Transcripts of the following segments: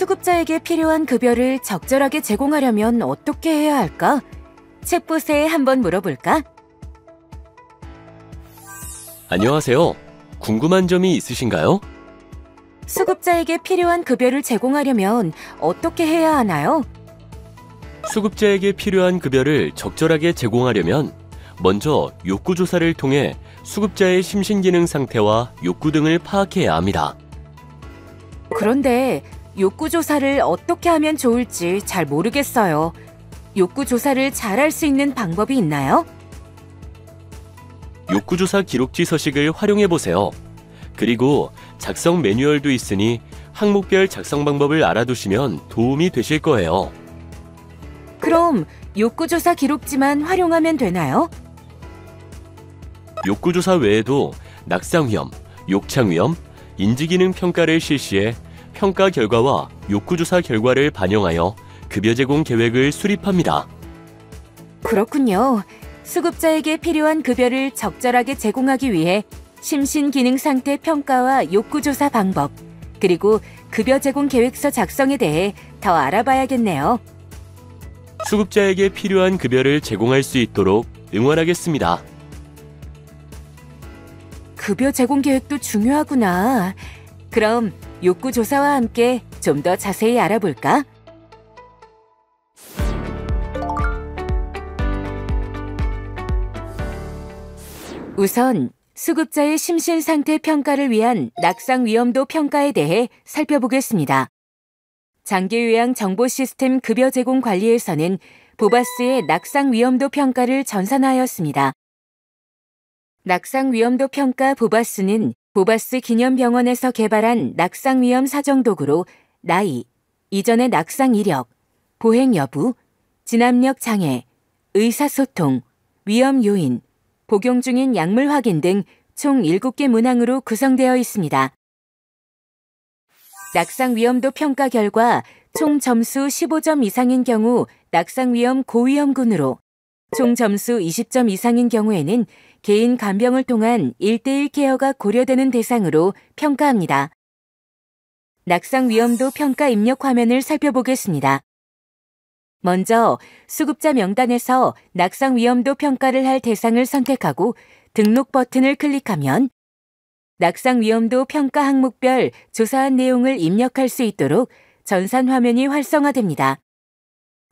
수급자에게 필요한 급여를 적절하게 제공하려면 어떻게 해야 할까? 챗봇에 한번 물어볼까? 안녕하세요. 궁금한 점이 있으신가요? 수급자에게 필요한 급여를 제공하려면 어떻게 해야 하나요? 수급자에게 필요한 급여를 적절하게 제공하려면 먼저 욕구조사를 통해 수급자의 심신기능 상태와 욕구 등을 파악해야 합니다. 그런데 욕구조사를 어떻게 하면 좋을지 잘 모르겠어요. 욕구조사를 잘할 수 있는 방법이 있나요? 욕구조사 기록지 서식을 활용해보세요. 그리고 작성 매뉴얼도 있으니 항목별 작성 방법을 알아두시면 도움이 되실 거예요. 그럼 욕구조사 기록지만 활용하면 되나요? 욕구조사 외에도 낙상위험, 욕창위험, 인지기능 평가를 실시해 평가 결과와 욕구조사 결과를 반영하여 급여 제공 계획을 수립합니다. 그렇군요. 수급자에게 필요한 급여를 적절하게 제공하기 위해 심신기능 상태 평가와 욕구조사 방법, 그리고 급여 제공 계획서 작성에 대해 더 알아봐야겠네요. 수급자에게 필요한 급여를 제공할 수 있도록 응원하겠습니다. 급여 제공 계획도 중요하구나. 그럼 욕구조사와 함께 좀 더 자세히 알아볼까? 우선 수급자의 심신 상태 평가를 위한 낙상 위험도 평가에 대해 살펴보겠습니다. 장기요양 정보 시스템 급여 제공 관리에서는 보바스의 낙상 위험도 평가를 전산화하였습니다. 낙상 위험도 평가 보바스는 보바스 기념병원에서 개발한 낙상 위험 사정 도구로 나이, 이전의 낙상 이력, 보행 여부, 진압력 장애, 의사소통, 위험 요인, 복용 중인 약물 확인 등 총 7개 문항으로 구성되어 있습니다. 낙상 위험도 평가 결과 총 점수 15점 이상인 경우 낙상 위험 고위험군으로, 총 점수 20점 이상인 경우에는 개인 간병을 통한 1:1 케어가 고려되는 대상으로 평가합니다. 낙상 위험도 평가 입력 화면을 살펴보겠습니다. 먼저 수급자 명단에서 낙상 위험도 평가를 할 대상을 선택하고 등록 버튼을 클릭하면 낙상 위험도 평가 항목별 조사한 내용을 입력할 수 있도록 전산 화면이 활성화됩니다.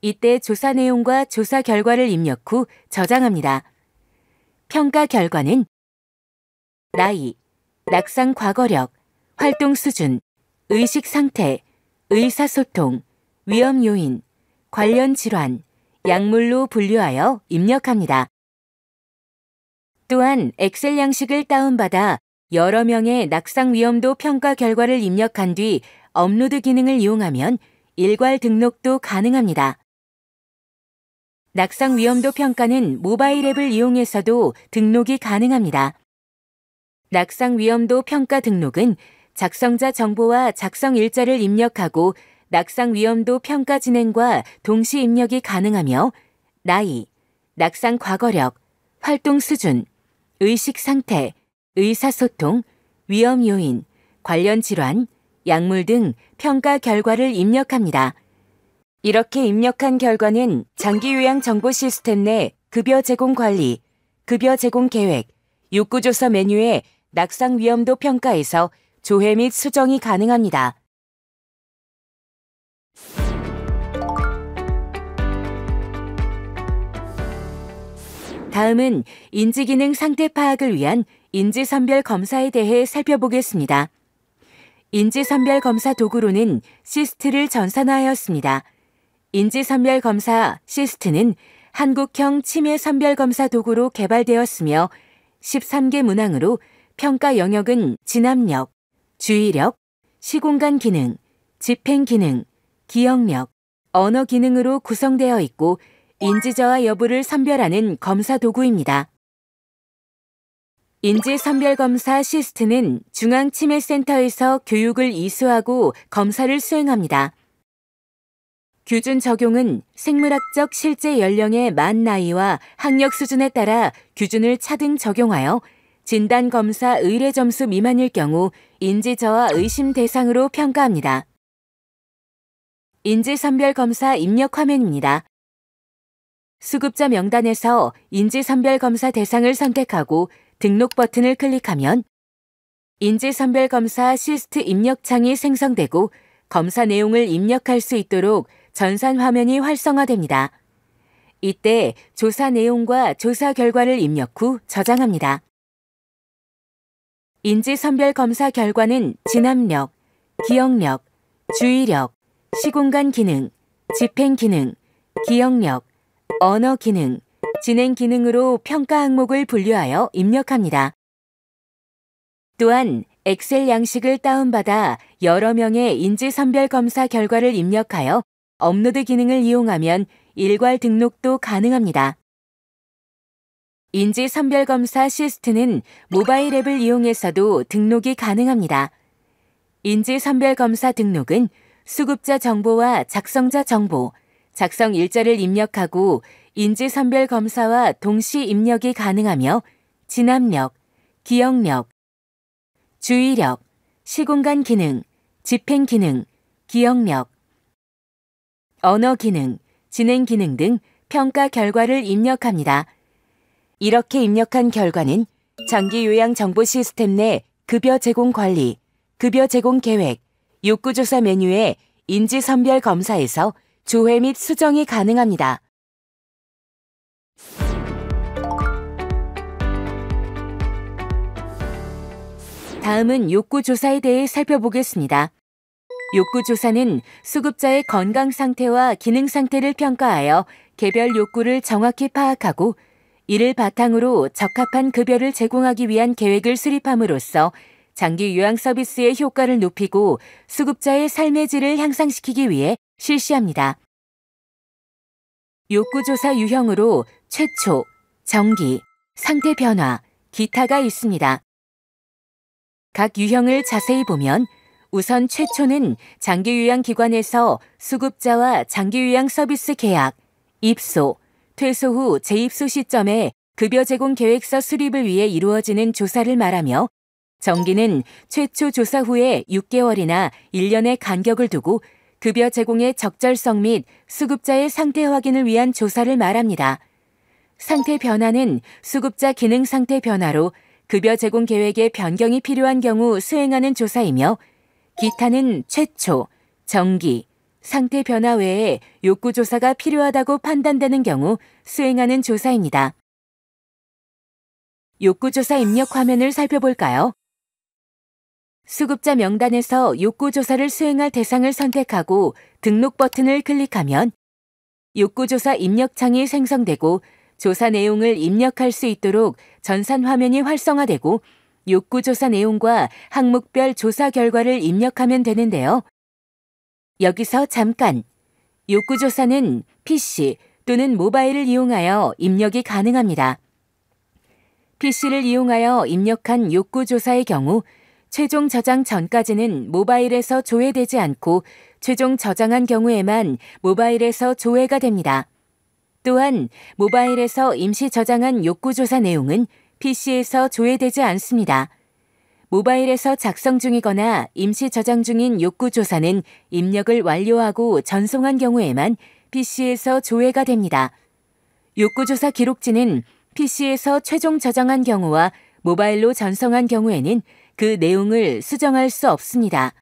이때 조사 내용과 조사 결과를 입력 후 저장합니다. 평가 결과는 나이, 낙상 과거력, 활동 수준, 의식 상태, 의사소통, 위험 요인, 관련 질환, 약물로 분류하여 입력합니다. 또한 엑셀 양식을 다운받아 여러 명의 낙상 위험도 평가 결과를 입력한 뒤 업로드 기능을 이용하면 일괄 등록도 가능합니다. 낙상 위험도 평가는 모바일 앱을 이용해서도 등록이 가능합니다. 낙상 위험도 평가 등록은 작성자 정보와 작성 일자를 입력하고 낙상 위험도 평가 진행과 동시 입력이 가능하며 나이, 낙상 과거력, 활동 수준, 의식 상태, 의사소통, 위험 요인, 관련 질환, 약물 등 평가 결과를 입력합니다. 이렇게 입력한 결과는 장기요양 정보 시스템 내 급여 제공 관리, 급여 제공 계획, 욕구조사 메뉴의 낙상 위험도 평가에서 조회 및 수정이 가능합니다. 다음은 인지기능 상태 파악을 위한 인지선별 검사에 대해 살펴보겠습니다. 인지선별 검사 도구로는 시스트를 전산화하였습니다. 인지선별 검사 시스트는 한국형 치매선별 검사 도구로 개발되었으며 13개 문항으로 평가 영역은 진압력, 주의력, 시공간 기능, 집행 기능, 기억력, 언어 기능으로 구성되어 있고 인지저하 여부를 선별하는 검사 도구입니다. 인지선별검사 시스트는 중앙치매센터에서 교육을 이수하고 검사를 수행합니다. 규준 적용은 생물학적 실제 연령의 만 나이와 학력 수준에 따라 규준을 차등 적용하여 진단검사 의뢰 점수 미만일 경우 인지저하 의심 대상으로 평가합니다. 인지선별검사 입력 화면입니다. 수급자 명단에서 인지선별검사 대상을 선택하고 등록 버튼을 클릭하면 인지선별검사 시스트 입력창이 생성되고 검사 내용을 입력할 수 있도록 전산 화면이 활성화됩니다. 이때 조사 내용과 조사 결과를 입력 후 저장합니다. 인지선별검사 결과는 진압력, 기억력, 주의력, 시공간 기능, 집행 기능, 기억력, 언어 기능, 진행 기능으로 평가 항목을 분류하여 입력합니다. 또한 엑셀 양식을 다운받아 여러 명의 인지선별검사 결과를 입력하여 업로드 기능을 이용하면 일괄 등록도 가능합니다. 인지선별검사 시스트는 모바일 앱을 이용해서도 등록이 가능합니다. 인지선별검사 등록은 수급자 정보와 작성자 정보, 작성 일자를 입력하고 인지선별검사와 동시 입력이 가능하며 진압력, 기억력, 주의력, 시공간 기능, 집행 기능, 기억력, 언어 기능, 진행 기능 등 평가 결과를 입력합니다. 이렇게 입력한 결과는 장기 요양 정보 시스템 내 급여 제공 관리, 급여 제공 계획, 욕구조사 메뉴의 인지선별 검사에서 조회 및 수정이 가능합니다. 다음은 욕구조사에 대해 살펴보겠습니다. 욕구조사는 수급자의 건강 상태와 기능 상태를 평가하여 개별 욕구를 정확히 파악하고 이를 바탕으로 적합한 급여를 제공하기 위한 계획을 수립함으로써 장기 요양 서비스의 효과를 높이고 수급자의 삶의 질을 향상시키기 위해 실시합니다. 욕구조사 유형으로 최초, 정기, 상태 변화, 기타가 있습니다. 각 유형을 자세히 보면 우선 최초는 장기요양기관에서 수급자와 장기요양 서비스 계약, 입소, 퇴소 후 재입소 시점에 급여 제공 계획서 수립을 위해 이루어지는 조사를 말하며 정기는 최초 조사 후에 6개월이나 1년의 간격을 두고 급여 제공의 적절성 및 수급자의 상태 확인을 위한 조사를 말합니다. 상태 변화는 수급자 기능 상태 변화로 급여 제공 계획의 변경이 필요한 경우 수행하는 조사이며 기타는 최초, 정기, 상태 변화 외에 욕구조사가 필요하다고 판단되는 경우 수행하는 조사입니다. 욕구조사 입력 화면을 살펴볼까요? 수급자 명단에서 욕구조사를 수행할 대상을 선택하고 등록 버튼을 클릭하면 욕구조사 입력창이 생성되고 조사 내용을 입력할 수 있도록 전산 화면이 활성화되고 욕구조사 내용과 항목별 조사 결과를 입력하면 되는데요. 여기서 잠깐! 욕구조사는 PC 또는 모바일을 이용하여 입력이 가능합니다. PC를 이용하여 입력한 욕구조사의 경우 최종 저장 전까지는 모바일에서 조회되지 않고 최종 저장한 경우에만 모바일에서 조회가 됩니다. 또한 모바일에서 임시 저장한 욕구조사 내용은 PC에서 조회되지 않습니다. 모바일에서 작성 중이거나 임시 저장 중인 욕구조사는 입력을 완료하고 전송한 경우에만 PC에서 조회가 됩니다. 욕구조사 기록지는 PC에서 최종 저장한 경우와 모바일로 전송한 경우에는 그 내용을 수정할 수 없습니다.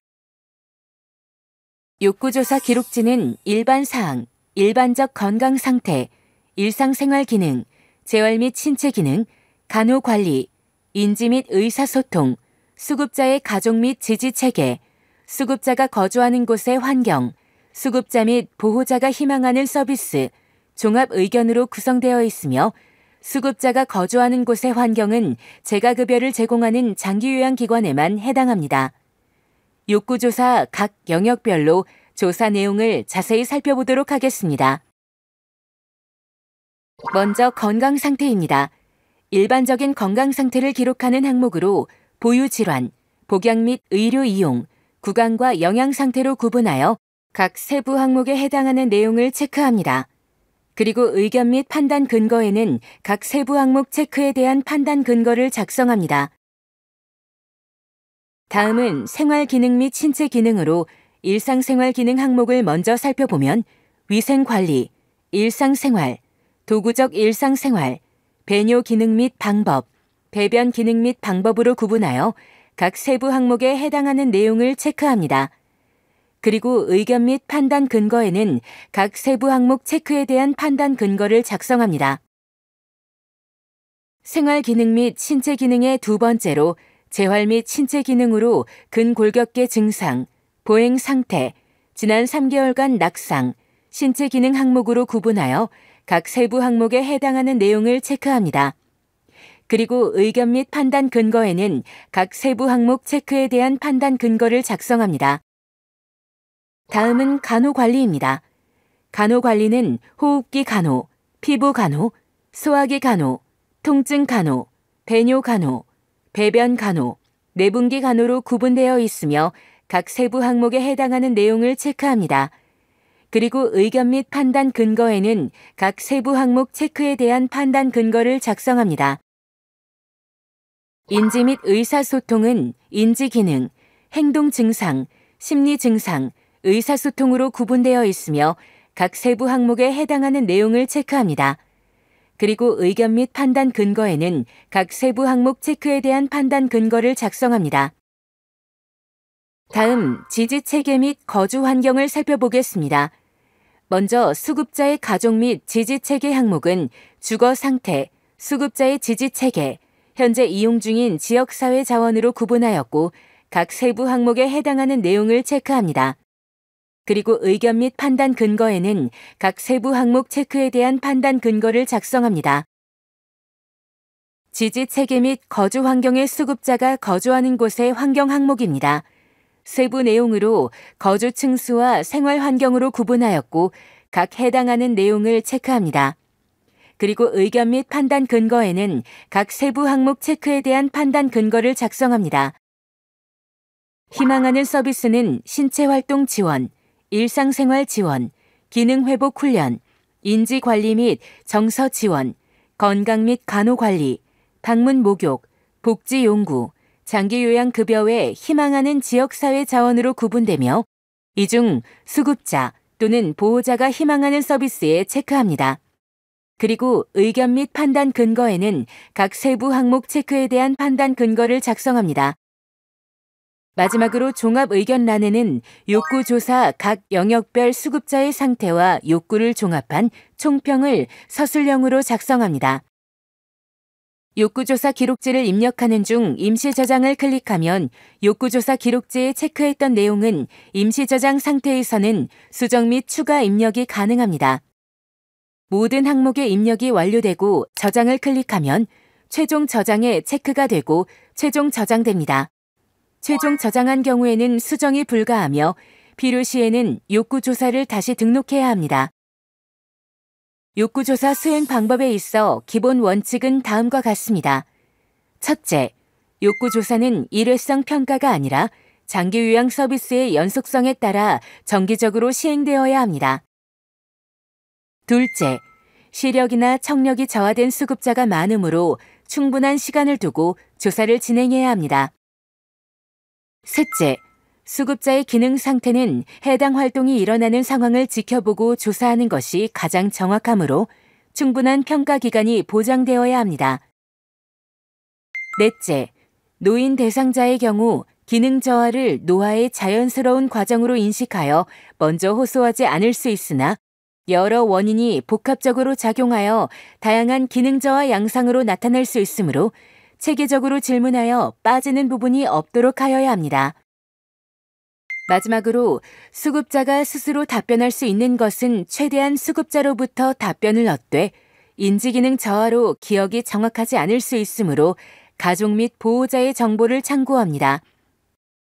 욕구조사 기록지는 일반 사항, 일반적 건강 상태, 일상생활 기능, 재활 및 신체 기능, 간호관리, 인지 및 의사소통, 수급자의 가족 및 지지체계, 수급자가 거주하는 곳의 환경, 수급자 및 보호자가 희망하는 서비스, 종합 의견으로 구성되어 있으며 수급자가 거주하는 곳의 환경은 재가급여를 제공하는 장기요양기관에만 해당합니다. 욕구조사 각 영역별로 조사 내용을 자세히 살펴보도록 하겠습니다. 먼저 건강 상태입니다. 일반적인 건강 상태를 기록하는 항목으로 보유질환, 복약 및 의료 이용, 구강과 영양 상태로 구분하여 각 세부 항목에 해당하는 내용을 체크합니다. 그리고 의견 및 판단 근거에는 각 세부 항목 체크에 대한 판단 근거를 작성합니다. 다음은 생활 기능 및 신체 기능으로 일상생활 기능 항목을 먼저 살펴보면 위생관리, 일상생활, 도구적 일상생활, 배뇨 기능 및 방법, 배변 기능 및 방법으로 구분하여 각 세부 항목에 해당하는 내용을 체크합니다. 그리고 의견 및 판단 근거에는 각 세부 항목 체크에 대한 판단 근거를 작성합니다. 생활 기능 및 신체 기능의 두 번째로 재활 및 신체 기능으로 근골격계 증상, 보행 상태, 지난 3개월간 낙상, 신체 기능 항목으로 구분하여 각 세부 항목에 해당하는 내용을 체크합니다. 그리고 의견 및 판단 근거에는 각 세부 항목 체크에 대한 판단 근거를 작성합니다. 다음은 간호관리입니다. 간호관리는 호흡기 간호, 피부 간호, 소화기 간호, 통증 간호, 배뇨 간호, 배변 간호, 내분기 간호로 구분되어 있으며 각 세부 항목에 해당하는 내용을 체크합니다. 그리고 의견 및 판단 근거에는 각 세부 항목 체크에 대한 판단 근거를 작성합니다. 인지 및 의사소통은 인지 기능, 행동 증상, 심리 증상, 의사소통으로 구분되어 있으며 각 세부 항목에 해당하는 내용을 체크합니다. 그리고 의견 및 판단 근거에는 각 세부 항목 체크에 대한 판단 근거를 작성합니다. 다음 지지체계 및 거주 환경을 살펴보겠습니다. 먼저 수급자의 가족 및 지지체계 항목은 주거 상태, 수급자의 지지체계, 현재 이용 중인 지역사회 자원으로 구분하였고 각 세부 항목에 해당하는 내용을 체크합니다. 그리고 의견 및 판단 근거에는 각 세부 항목 체크에 대한 판단 근거를 작성합니다. 지지체계 및 거주 환경의 수급자가 거주하는 곳의 환경 항목입니다. 세부 내용으로 거주 층수와 생활 환경으로 구분하였고 각 해당하는 내용을 체크합니다. 그리고 의견 및 판단 근거에는 각 세부 항목 체크에 대한 판단 근거를 작성합니다. 희망하는 서비스는 신체활동 지원, 일상생활 지원, 기능회복 훈련, 인지관리 및 정서 지원, 건강 및 간호관리, 방문 목욕, 복지용구, 장기요양급여 외 희망하는 지역사회 자원으로 구분되며 이 중 수급자 또는 보호자가 희망하는 서비스에 체크합니다. 그리고 의견 및 판단 근거에는 각 세부 항목 체크에 대한 판단 근거를 작성합니다. 마지막으로 종합 의견란에는 욕구조사 각 영역별 수급자의 상태와 욕구를 종합한 총평을 서술형으로 작성합니다. 욕구조사 기록지를 입력하는 중 임시 저장을 클릭하면 욕구조사 기록지에 체크했던 내용은 임시 저장 상태에서는 수정 및 추가 입력이 가능합니다. 모든 항목의 입력이 완료되고 저장을 클릭하면 최종 저장에 체크가 되고 최종 저장됩니다. 최종 저장한 경우에는 수정이 불가하며 필요시에는 욕구조사를 다시 등록해야 합니다. 욕구조사 수행 방법에 있어 기본 원칙은 다음과 같습니다. 첫째, 욕구조사는 일회성 평가가 아니라 장기요양 서비스의 연속성에 따라 정기적으로 시행되어야 합니다. 둘째, 시력이나 청력이 저하된 수급자가 많으므로 충분한 시간을 두고 조사를 진행해야 합니다. 셋째, 수급자의 기능 상태는 해당 활동이 일어나는 상황을 지켜보고 조사하는 것이 가장 정확하므로 충분한 평가 기간이 보장되어야 합니다. 넷째, 노인 대상자의 경우 기능 저하를 노화의 자연스러운 과정으로 인식하여 먼저 호소하지 않을 수 있으나 여러 원인이 복합적으로 작용하여 다양한 기능 저하 양상으로 나타날 수 있으므로 체계적으로 질문하여 빠지는 부분이 없도록 하여야 합니다. 마지막으로 수급자가 스스로 답변할 수 있는 것은 최대한 수급자로부터 답변을 얻되 인지기능 저하로 기억이 정확하지 않을 수 있으므로 가족 및 보호자의 정보를 참고합니다.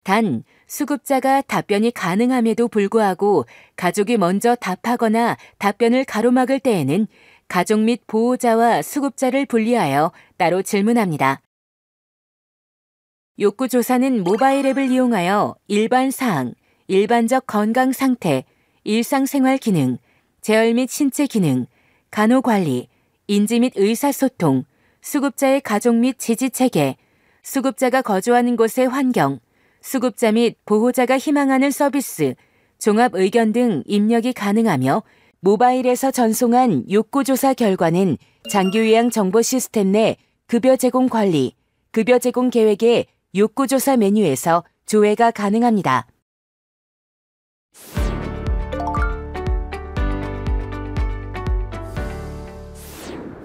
단, 수급자가 답변이 가능함에도 불구하고 가족이 먼저 답하거나 답변을 가로막을 때에는 가족 및 보호자와 수급자를 분리하여 따로 질문합니다. 욕구조사는 모바일 앱을 이용하여 일반 사항, 일반적 건강 상태, 일상생활 기능, 재활 및 신체 기능, 간호관리, 인지 및 의사소통, 수급자의 가족 및 지지체계, 수급자가 거주하는 곳의 환경, 수급자 및 보호자가 희망하는 서비스, 종합 의견 등 입력이 가능하며 모바일에서 전송한 욕구조사 결과는 장기요양 정보 시스템 내 급여 제공 관리, 급여 제공 계획의 욕구조사 메뉴에서 조회가 가능합니다.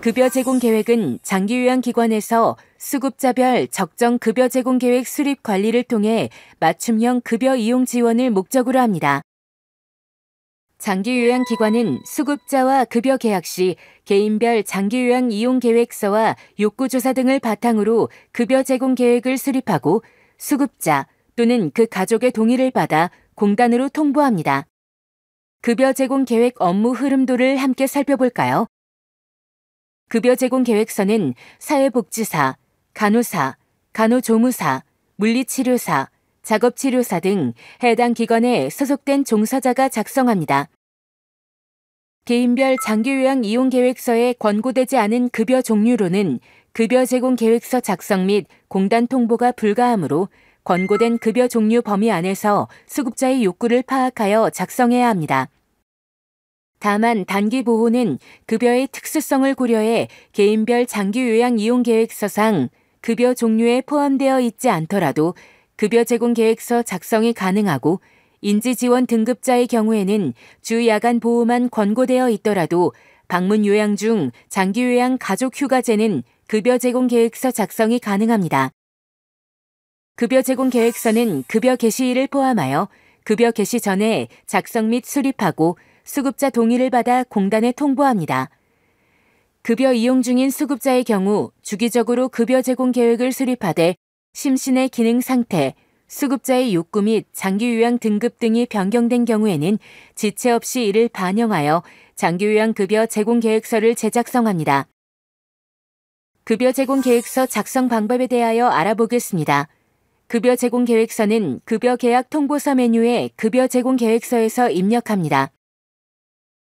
급여 제공 계획은 장기요양기관에서 수급자별 적정 급여 제공 계획 수립 관리를 통해 맞춤형 급여 이용 지원을 목적으로 합니다. 장기요양기관은 수급자와 급여 계약 시 개인별 장기요양 이용 계획서와 욕구조사 등을 바탕으로 급여 제공 계획을 수립하고 수급자 또는 그 가족의 동의를 받아 공단으로 통보합니다. 급여 제공 계획 업무 흐름도를 함께 살펴볼까요? 급여 제공 계획서는 사회복지사, 간호사, 간호조무사, 물리치료사, 작업치료사 등 해당 기관에 소속된 종사자가 작성합니다. 개인별 장기요양 이용 계획서에 권고되지 않은 급여 종류로는 급여 제공 계획서 작성 및 공단 통보가 불가하므로 권고된 급여 종류 범위 안에서 수급자의 욕구를 파악하여 작성해야 합니다. 다만 단기 보호는 급여의 특수성을 고려해 개인별 장기요양 이용 계획서상 급여 종류에 포함되어 있지 않더라도 급여 제공 계획서 작성이 가능하고 인지지원 등급자의 경우에는 주 야간 보호만 권고되어 있더라도 방문 요양 중 장기요양 가족휴가제는 급여 제공 계획서 작성이 가능합니다. 급여 제공 계획서는 급여 개시일을 포함하여 급여 개시 전에 작성 및 수립하고 수급자 동의를 받아 공단에 통보합니다. 급여 이용 중인 수급자의 경우 주기적으로 급여 제공 계획을 수립하되 심신의 기능 상태, 수급자의 욕구 및 장기요양 등급 등이 변경된 경우에는 지체 없이 이를 반영하여 장기요양 급여 제공 계획서를 재작성합니다. 급여 제공 계획서 작성 방법에 대하여 알아보겠습니다. 급여 제공 계획서는 급여 계약 통보서 메뉴의 급여 제공 계획서에서 입력합니다.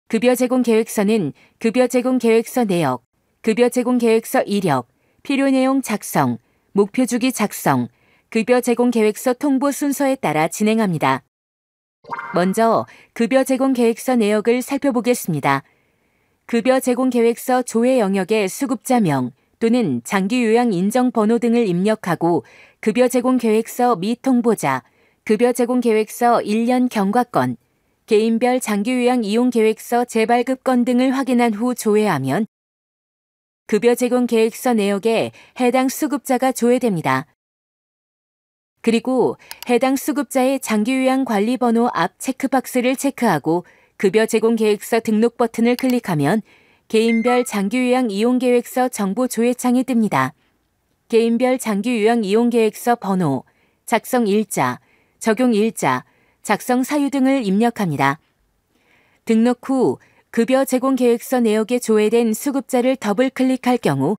급여 제공 계획서는 급여 제공 계획서 내역, 급여 제공 계획서 이력, 필요 내용 작성, 목표 주기 작성, 급여 제공 계획서 통보 순서에 따라 진행합니다. 먼저 급여 제공 계획서 내역을 살펴보겠습니다. 급여 제공 계획서 조회 영역의 수급자명 또는 장기요양 인정 번호 등을 입력하고 급여 제공 계획서 미통보자, 급여 제공 계획서 1년 경과권, 개인별 장기요양 이용 계획서 재발급권 등을 확인한 후 조회하면 급여 제공 계획서 내역에 해당 수급자가 조회됩니다. 그리고 해당 수급자의 장기요양 관리번호 앞 체크박스를 체크하고 급여 제공 계획서 등록 버튼을 클릭하면 개인별 장기요양 이용 계획서 정보 조회창이 뜹니다. 개인별 장기요양 이용 계획서 번호, 작성 일자, 적용 일자, 작성 사유 등을 입력합니다. 등록 후 급여 제공 계획서 내역에 조회된 수급자를 더블 클릭할 경우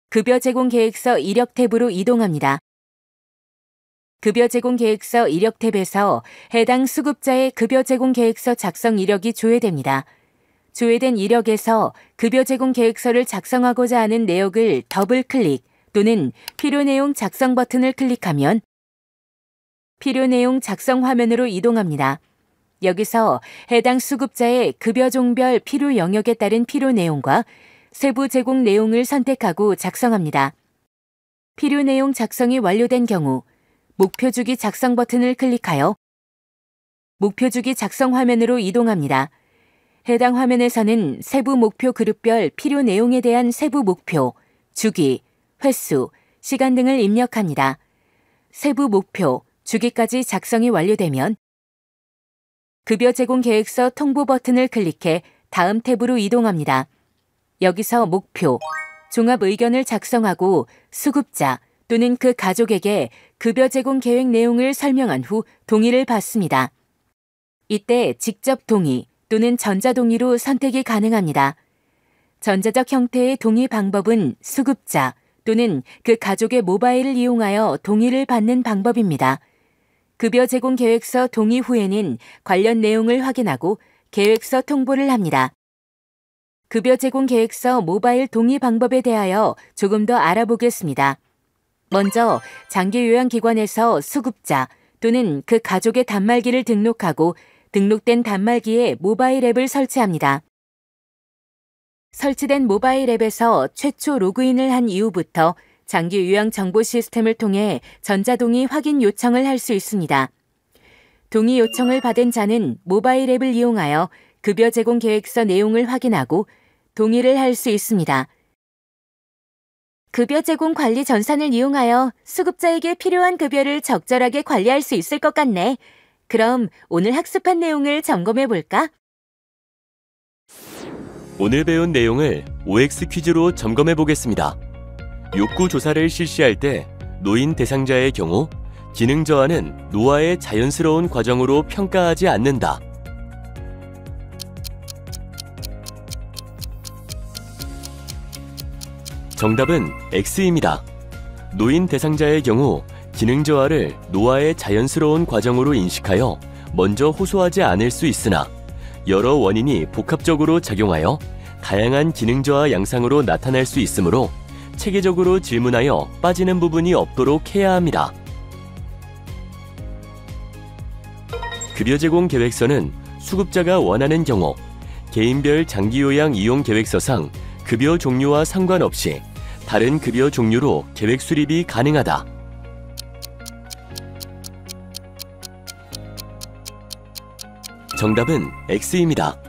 급여 제공 계획서 이력 탭으로 이동합니다. 급여 제공 계획서 이력 탭에서 해당 수급자의 급여 제공 계획서 작성 이력이 조회됩니다. 조회된 이력에서 급여 제공 계획서를 작성하고자 하는 내역을 더블 클릭 또는 필요 내용 작성 버튼을 클릭하면 필요 내용 작성 화면으로 이동합니다. 여기서 해당 수급자의 급여 종별 필요 영역에 따른 필요 내용과 세부 제공 내용을 선택하고 작성합니다. 필요 내용 작성이 완료된 경우 목표 주기 작성 버튼을 클릭하여 목표 주기 작성 화면으로 이동합니다. 해당 화면에서는 세부 목표 그룹별 필요 내용에 대한 세부 목표, 주기, 횟수, 시간 등을 입력합니다. 세부 목표, 주기까지 작성이 완료되면 급여 제공 계획서 통보 버튼을 클릭해 다음 탭으로 이동합니다. 여기서 목표, 종합 의견을 작성하고 수급자 또는 그 가족에게 급여 제공 계획 내용을 설명한 후 동의를 받습니다. 이때 직접 동의 또는 전자동의로 선택이 가능합니다. 전자적 형태의 동의 방법은 수급자 또는 그 가족의 모바일을 이용하여 동의를 받는 방법입니다. 급여 제공 계획서 동의 후에는 관련 내용을 확인하고 계획서 통보를 합니다. 급여 제공 계획서 모바일 동의 방법에 대하여 조금 더 알아보겠습니다. 먼저 장기요양기관에서 수급자 또는 그 가족의 단말기를 등록하고 등록된 단말기에 모바일 앱을 설치합니다. 설치된 모바일 앱에서 최초 로그인을 한 이후부터 장기 요양 정보 시스템을 통해 전자동의 확인 요청을 할 수 있습니다. 동의 요청을 받은 자는 모바일 앱을 이용하여 급여 제공 계획서 내용을 확인하고 동의를 할 수 있습니다. 급여 제공 관리 전산을 이용하여 수급자에게 필요한 급여를 적절하게 관리할 수 있을 것 같네. 그럼 오늘 학습한 내용을 점검해 볼까? 오늘 배운 내용을 OX 퀴즈로 점검해 보겠습니다. 욕구 조사를 실시할 때 노인 대상자의 경우 기능 저하는 노화의 자연스러운 과정으로 평가하지 않는다. 정답은 X입니다. 노인 대상자의 경우 기능 저하를 노화의 자연스러운 과정으로 인식하여 먼저 호소하지 않을 수 있으나 여러 원인이 복합적으로 작용하여 다양한 기능 저하 양상으로 나타날 수 있으므로 체계적으로 질문하여 빠지는 부분이 없도록 해야 합니다. 급여 제공 계획서는 수급자가 원하는 경우 개인별 장기요양 이용 계획서상 급여 종류와 상관없이 다른 급여 종류로 계획 수립이 가능하다. 정답은 X입니다.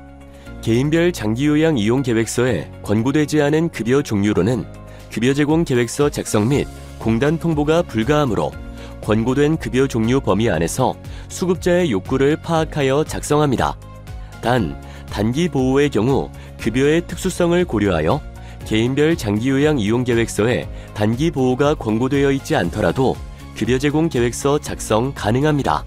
개인별 장기요양 이용 계획서에 권고되지 않은 급여 종류로는 급여 제공 계획서 작성 및 공단 통보가 불가하므로 권고된 급여 종류 범위 안에서 수급자의 욕구를 파악하여 작성합니다. 단, 단기 보호의 경우 급여의 특수성을 고려하여 개인별 장기요양 이용 계획서에 단기 보호가 권고되어 있지 않더라도 급여 제공 계획서 작성 가능합니다.